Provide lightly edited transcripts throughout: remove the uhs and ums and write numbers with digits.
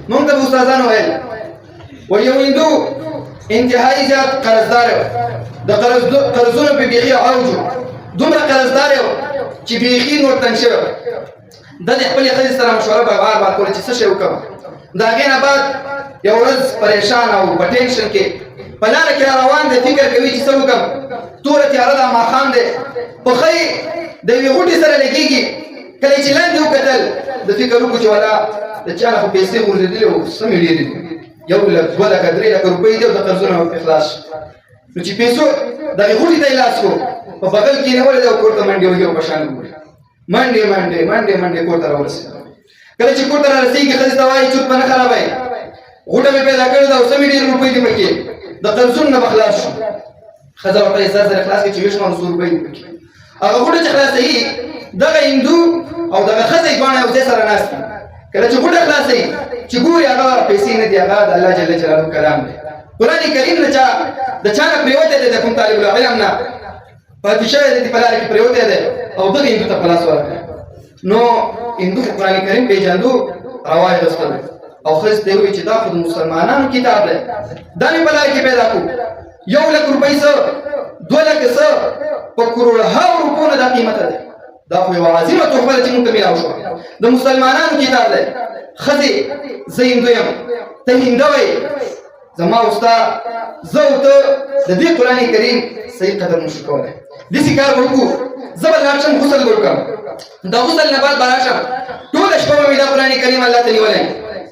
موږ ته استادانو ویل و یو هندو انتهایی زیات قرضدار د قرضونو په بیخي اوجو دومره قرضدار چې بیخي نور تنګ شوی د خپلې ښځې سره مشوره به بار بار کوله چې څه شی وکړم د هغې نه بعد یو ورځ پریشان او په ټینشن کې په لاره کې روان دی فکر کوي چې څه وکړم توره تیاره ده ماښام دی پښه یې د یوې غوټې سره لګېږي کله چې لاندې وکتل د فکر وکړو چې والا د چا نه خو پیسې غورځېدلې او څه مې ډېرې دي 1 لک 2 لک 3 لک روپۍ دي او د قرضونه مې خلاص نو چې پیسو دغې غوټې ته یې لاس کړو په بغل کې یې نیولی دی او کور ته منډې وهي او په شان ګوري منډې کور ته راورسېد کله چې کور ته رارسېږي ښځې ته وایي چوت به نه خرابوئ غوټه مې پیدا کړې ده او څه مې ډېرې روپۍ دي پکې د قرضونو نه به خلاص شو ښځه ورته احساس سره خلاص کړي چې 200 روپۍ دي پکې هغه غوټه چې خلاصوي دغه هندو او دغه ښځه یې دواړه یو ځای سره ناست دي کله چې غوټه خلاصوي چې ګوري هغه پیسې نه دي هغه د الله جل جلاله کلام دی قرآن کریم د چا نه پرېوتی دی د کوم طالب العلم نه پاتې شوی دی په لاره کې پرېوتی دی او دغه هندو ته په لاس ورکړی نو هندو قرآن کریم پېژندو روا یې غوښتلو او ښځې ته یې وویل چې دا خو د مسلمانانو کتاب دی دا مې په لاره کې پیدا کړو 1 لک روپۍ څه 2 لک څه په کروړهاو روپو نه دا قیمته دی دا خو یوه عظیمه تحفه ده چې موږ ته میلاو شوه د مسلمانانو کتاب دی ښځې زه هندو یم ته هنده وئ زما او ستا زه او ته د دې قرآن کریم صحیح قدر نشو کولی داسې کار به وکړو زه به لاړ شم غسل به وکړم د غسل نه بعد به راشم ټوله شپه به مې دا قرآن کریم الله ته نیولی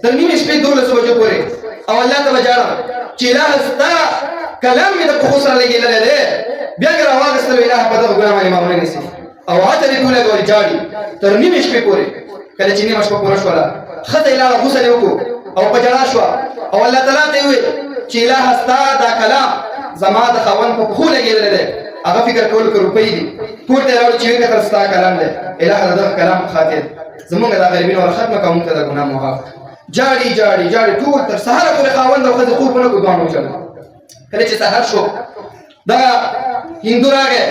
تر نیمې شپې 12 بجو پورې او الله ته به ژاړم چې الهه ستا کلام مې د پښو سره لګېدلی دی بیا مې راواغېستلو الهه په دغه ګناه باندې ما ونه نیسي او هلته دې ټوله ګورې ژاړي تر نیمې شپې پورې کله چې نیمه شپه پوره شوله ښځه یې لاړه غسل یې وکړو او په ژړا شوه او الله تعالی ته یې وویل چې الهه ستا دا کلام زما د خاوند په پښو لګېدلی دی هغه فکر کول که روپۍ دي کور ته یې راوړي چې ویې کتل ستا کلام دی الهه د دغه کلام په خاطر زمونږ دا غریبي نوره ختمه کړه موږ ته دا ګناه معاف جاړي ټول تر سهاره پورې خاوند او ښځې خوب ونه کړو دواړه وژړل کله چې سهار شو دغه هندو راغی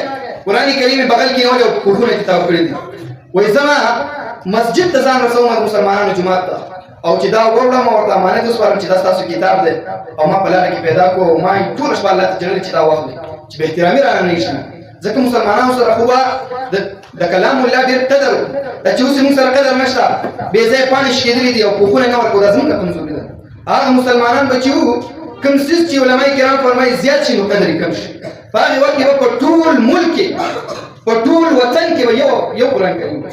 قرآن کریم یې بغل کې نیولی او کوټونه یې تاو کړي دي وایي زما مسجد ته ځان رسوم د مسلمانانو جومات ته او چې دا وروړم او ورته امانت وسپارم چې دا ستاسو کتاب دی او ما په لاره کې پیدا کړو او ما یې ټوله شپه الله ته جړلې چې دا واخلئ چې به احترامي رانه نه شي ځکه مسلمانانو سره خو به د کلام الله ډېر قدر دا چې اوس موږ سره قدر نشته بې ځایه پاڼې شکېدلې دي او پوښونه نه ورکړو دا زموږ کمزوري ده هغه مسلمانان به چې وو کوم څیز چې علما کرام فرمایي زیات شي نو قدر یې کم شي په هغې وخت کې به په ټول ملک کې په ټول وطن کې به یو قرآن کریم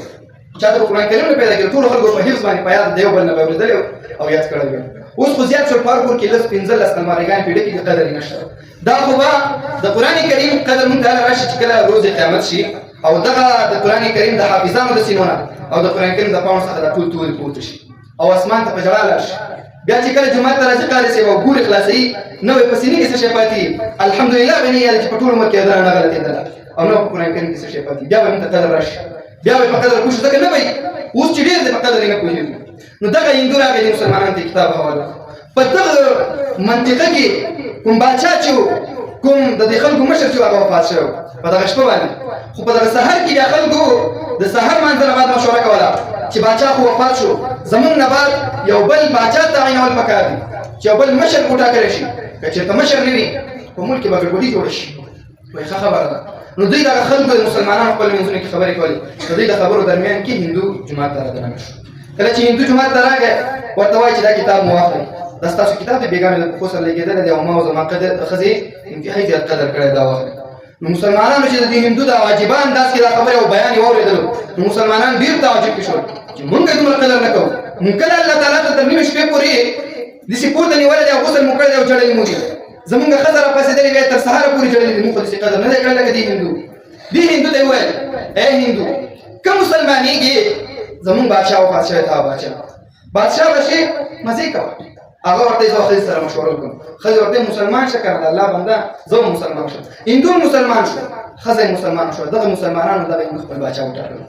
چا ته قرآن کریم نه پیدا کړي ټولو خلکو په حفظ باندې په یاد د یو بل نه به اورېدلی او یاد کړی وي اوس خو زیات شول په هر کور کې 15 المارېګانې په ډکې دي قدر یې نشته دا خو به د قرآن کریم قدر موږ ته راشي چې کله روز قیامت شي او دغه د قرآن کریم د حافظانو د سینو نه او د قرآن کریم د پاڼو څخه دا ټول تورې پورته شي او اسمان ته په ژړا لاړ شي بیا چې کله جومات ته راځي قاري صاحب او ګوري خلاصوي نو په سینې کې څه شی پاتې الحمدلله به نه یادې چې په ټول عمر کې اذان نه غلطېدله او نو په قرآن کریم کې څه شی پاتې بیا به موږ ته قدر راشي بیا به په قدر پوه شو ځکه نه وایي اوس چې ډېر دی په قدر یې نه پوهېږي نو دغه هندو راغی د مسلمانانو ته کتاب حواله په دغه منطقه کې کوم باچا چې کوم د دې خلکو مشر چې هغه وفات شوی په دغه شپه باندې خو په دغه سهار کې بیا خلکو د سهار لمانځه نه بعد مشوره کوله چې باچا خو وفات شو زمونږ نه بعد یو بل باچا تعینول پکار دي چې یو بل مشر وټاکلی شي که چېرته مشر نه وي په ملک کې به ګډوډي جوړه شي وایي ښه خبره ده نو دوی دغه خلکو د مسلمانانو خپل منځونو کې خبرې کولې د دوی د خبرو درمیان کې هندو جومات ته رادننه شو کله چې هندو جومات ته راغی ورته وایي چې دا کتاب مو واخلئ دا ستاسو کتاب دی بېګانې د پښو سره لګېدلی دی او ما او زما ښځې انتهایي زیات قدر کړی دا واخلئ نو مسلمانانو چې د دې هندو د عجیبه انداز کې دا خبرې او بیان یې واورېدلو نو مسلمانان ډېر تعجب کې شول چې مونږ یې دومره قدر نه کوو مونږ کله الله تعالی ته تر نیمې شپې پورې داسې پورته نیولی دی او غسل مو کړی دی او ژړلي مو دي زمونږ ښځه راپاڅېدلې بیا تر سهاره پورې ژړلي دي مونږ خو داسې قدر نه دی کړی لکه دې هندو دې هندو ته یې وویل ای هندو که مسلمانېږې زمونږ بادشاه وفات شوی تا بادشاه به شي مزې کوه هغه ورته زه ښځې سره مشوره وکړم ښځې ورته مسلمان شه که نه د الله بنده زه مسلمان شم هندو مسلمان شو ښځه مسلمان شوه دغه مسلمانانو دغه هندو خپل باچا وټاکلو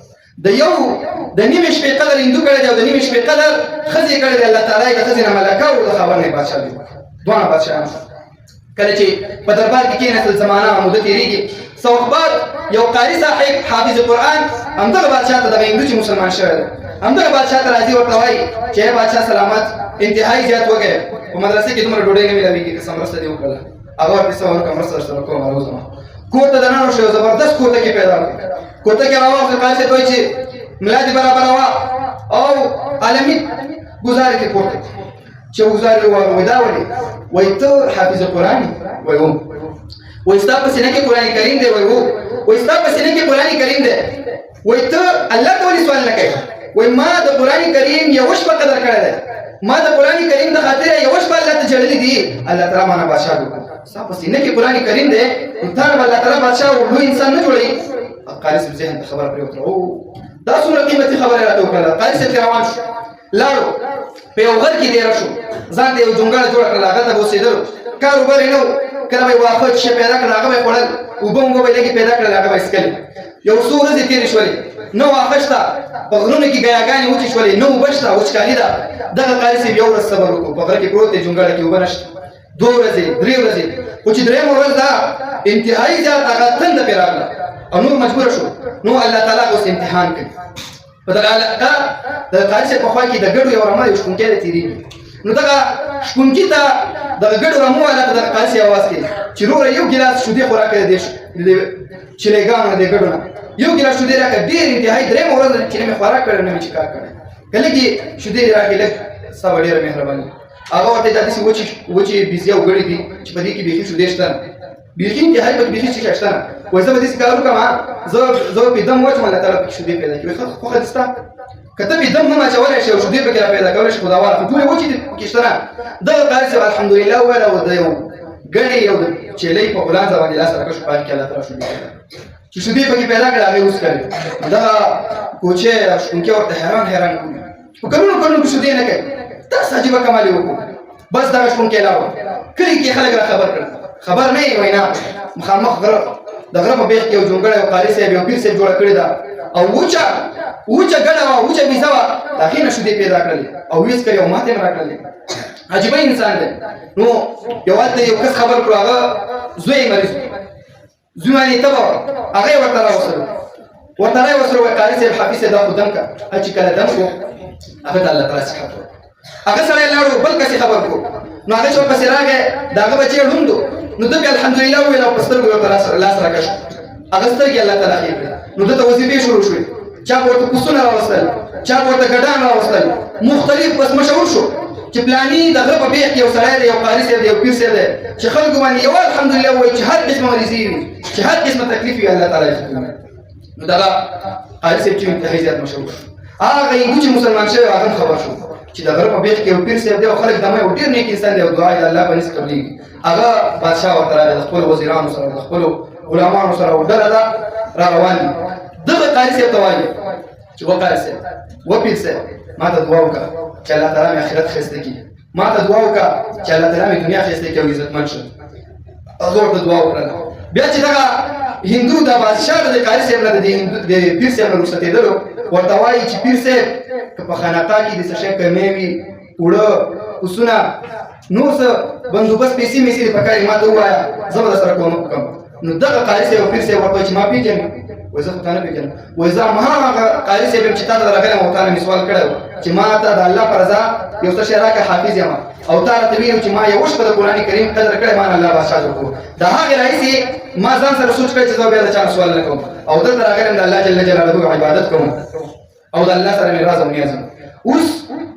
د نیمې شپې قدر هندو کړی دی او د نیمې شپې قدر ښځې کړی دی الله تعالی د ښځې نه ملکه او د خاوند نه بادشاه دی دواړه بادشاهان شو کله چې په دربار کې کېناستل زمانه موده تېرېږي څه وخت بعد یو قاری صاحب حافظ قرآن همدغه بادشاه ته دغه هندو چې مسلمان شوی دی همدغه بادشاه ته راځي ورته وایي چې بادشاه سلامت انتهایی زیات وکړې په مدرسې کې دومره ډوډۍ نه میلاویږي که څه مرسته دې وکړله هغه ورته څه ورکړه مرسته درسره کوم راوځم کور ته دننه شو زبردست کوټه کې پیدا کړ کوټه کې راوخت قاری صاحب وایي چې ملا دې برابر وا او عالمي گزارې کې کوټه چې گزارې وای دا ولې وای ته حافظ قرآن وای وای ستا په سینه کې قرآن کریم دی وای ستا په سینه کې قرآن کریم دی وای ته الله ته ولې سوال نه کوي وای ما د قرآن کریم یو شپه قدر کړی دی ما د قرآن کریم د خاطر یو شپه الله ته جړلې دي الله تعالی معنا بادشاہ وکړ ستا په سینه کې قرآن کریم دی ته الله تعالی بادشاہ او لوی انسان نه جوړي قاری صاحب ذهن ته خبره پرې وتره او دا څومره قیمتي خبره راته وکړه قاری صاحب روان شو لاړو په یو غر کې ډېر شو ځان ته یو جونګړه جوړ کړل هغه ته اوسېدل کاروبار یې نه کله به واخه چې پیدا کړل هغه به خوړل اوبه موږ به لګي پیدا کړل هغه به اسکل یو څو ورځې تېرې شولې نو واخښتا په غرونو کې ګیاګانې وچې شولې نو وبشتا وچکالي ده دغه قاری صاحب یو ورځ صبر وکړو په غره کې پروت دی جونګړه کې اوبه نشته 2 ورځې 3 ورځې خو چې درېیمه ورځ ده انتهایی زیات هغه تنده پرې راغله او نور مجبور شو نو الله تعالی اوس امتحان کوي په دغه د قاری صاحب په خوا کې د ګډو یو رمه یو شکونکی دی تېرېږي نو دغه شکونکي ته دغه ګډو رمو والا ته دغه قاری صاحب اواز کوي چې وروره یو ګیلاس شیدې خو راکړه د چلیګانو د ګډو نه یو ګیلاس شیدې راکړه ډېر انتهایی درېیمه ورځ چې نه مې خوراک کړی نه مې چې کار کړی که لږ یې شیدې دې راکړې لږ ستا به ډېره مهرباني هغه ورته دا داسې وچې بیزې او ګړې دي چې په دې کې بیخي شیدې شته بیخي انتهایی پکې بیخي څه شته نه وایي زه به داسې کار وکړم زه به پې دم واچوم الله تعالی پکې شیدې پیدا کړي خوښه دې ستا که ته پې دم هم اچولی شې او شیدې پکې را پیدا کولی شې خو دا واله خو ټولې وچې دې پکې شته نه دغه قاری صاحب الحمدلله وویل او د یو ګڼې یو د چیلۍ په غولانځه باندې لاس راکړ شو په هغې کې الله تعالی شیدې پیدا چې شیدې پکې پیدا کړې هغې اوس کوي دغه کوچې او شکونکي ورته حیران په کلونو کلونو کې شیدې نه کوي داسې عجیبه کمال یې وکړو بس دغه شکونکی لاړو کلي کې خلک را خبر کړل خبر نه یې وینا مخامخ غره د غره په بیخ کې یو جونګړی یو قاري صاحب یو پیر صاحب جوړه کړې ده او وچه ګډه وه وچه بیزه وه د هغې نه شیدې پیدا کړلې او ویس کړې او ماته یې هم راکړلې عجیبه انسان دی نو یو هلته یو کس خبر کړو هغه زوی یې مریض زوی باندې تبه وه هغه یې ورته راوستلو وایي قاري صاحب حافظ صاحب دا خو دم که چې کله دم کړو هغه ته الله تعالی صحت ورکړو هغه سړی لاړو بل کس یې خبر کړو نو هغه چې ورپسې راغی د هغه بچی ړوند و نو ده بیا الحمدلله وویل او په سترګو یې ورته لاس راکش هغه سترګې الله تعالی ښې کړې نو ده ته وظیفې شروع شوې چا به ورته پسونه راوستل چا به ورته ګډان راوستل مختلف بس مشهور شو چې پلاني د غره په بیخ کې یو سړی دی یو قاري صاحب دی یو پیر صاحب دی چې خلکو باندې یو الحمدلله ووایي چې هر قسمه مریضي وي چې هر قسمه تکلیف وي الله تعالی یې ختموي نو دغه قاري صاحب چې انتهایی زیات مشهور شو هغه هندو چې مسلمان شوی هغه هم خبر شو چې د غره په بیخ کې یو پیر صاحب دی او خلک دمه یو ډېر نیک انسان دی او دعا یې د الله په نس قبلېږي هغه بادشاه ورته راغی د خپلو وزیرانو سره د خپلو غلامانو سره او ډله ده را روان دي دغه قاري صاحب ته وایي چې و قاري صاحب و پیر صاحب ما ته دعا وکړه چې الله تعالی مې آخرت ښایسته کړي ما ته دعا وکړه چې الله تعالی مې دنیا ښایسته کړي او عزتمن شم هغه ورته دعا وکړله بیا چې دغه هندو د بادشاه د قاري صاحب نه د پیر صاحب نه رخصتېدلو ورته وایي چې پیر صاحب که په خانقاه کې د څه شی کمې وي اوړه پسونه نور څه بندوبست پیسې میسې دې پکار ما ته ووایه زه به درسره کومک وکړم نو دغه قاري صاحب او پیر صاحب ورته وایي چې ما پېژنې وایي زه خو تا نه پېژنم وایي زه هماغه قاري صاحب یم چې تا ته راغلی یم او تا نه مې سوال کړی و چې ما ته د الله په رضا یو څه شی راکړه حافظ یم او تا راته ویل چې ما یو شپه د قرآن کریم قدر کړی ما نه الله بادشاه جوړ کړو د هغې راهیسې ما ځان سره سوچ کړی چې زه بیا د چا نه سوال نه کوم او دلته راغلی یم د الله جل جلاله عبادت کوم او د الله سره مې راز او نیاز اوس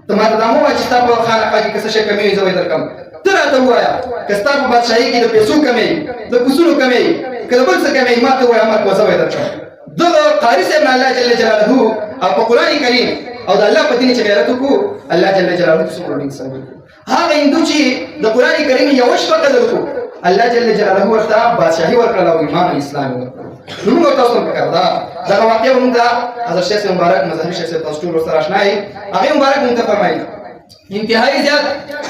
ته ما ته دا مه وایه چې ستا په خانقاه کې که څه شی کمې وي زه به یې درکړم ته راته ووایه که ستا په بادشاهي کې د پیسو کمې د پسونو کمې که د بل څه کمې ما ته ووایه امر کوه زه به یې درکړم دغه قاري صاحب نه الله جل جلاله او په قرآن کریم او د الله په دین چې غیرت وکړو الله جل جلاله ته څومره انسان وکړو هغه هندو چې د قرآن کریم یوه شپه قدر وکړو الله جل جلاله ورته بادشاهي ورکړله او ایمان اسلام یې ورکړو نو موږ تاسو ته پکار ده دغه واقعه موږ ته حضرت شیخ مبارک مذهبي شیخ تاسو ټول سره آشنا یې هغه مبارک موږ ته فرمایي انتهایی زیات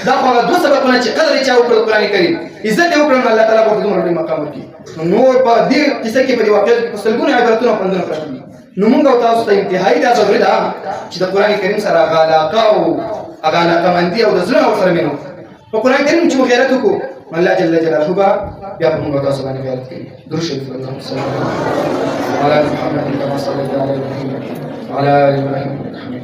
دا خو هغه 2 سبقونه چې قدر یې چا وکړ قرآن کریم عزت یې وکړ الله تعالی ورته دومره لوی مقام ورکړي نور په دې کیسه کې په دې واقعه کې په سلګونه عبرتونه او پندونه پراته دي نو موږ تاسو ته انتهایی دا ضروري ده چې د قرآن کریم سره علاقه او علاقه مندي او د زړه سره مینه په قرآن کریم چې غیرت وکړو الله جل جلاله بیا په موږ تاسو باندې غیرت کوي. درود شریف اللهم صل على محمد كما صليت على ابراهيم وعلى ال ابراهيم انك حميد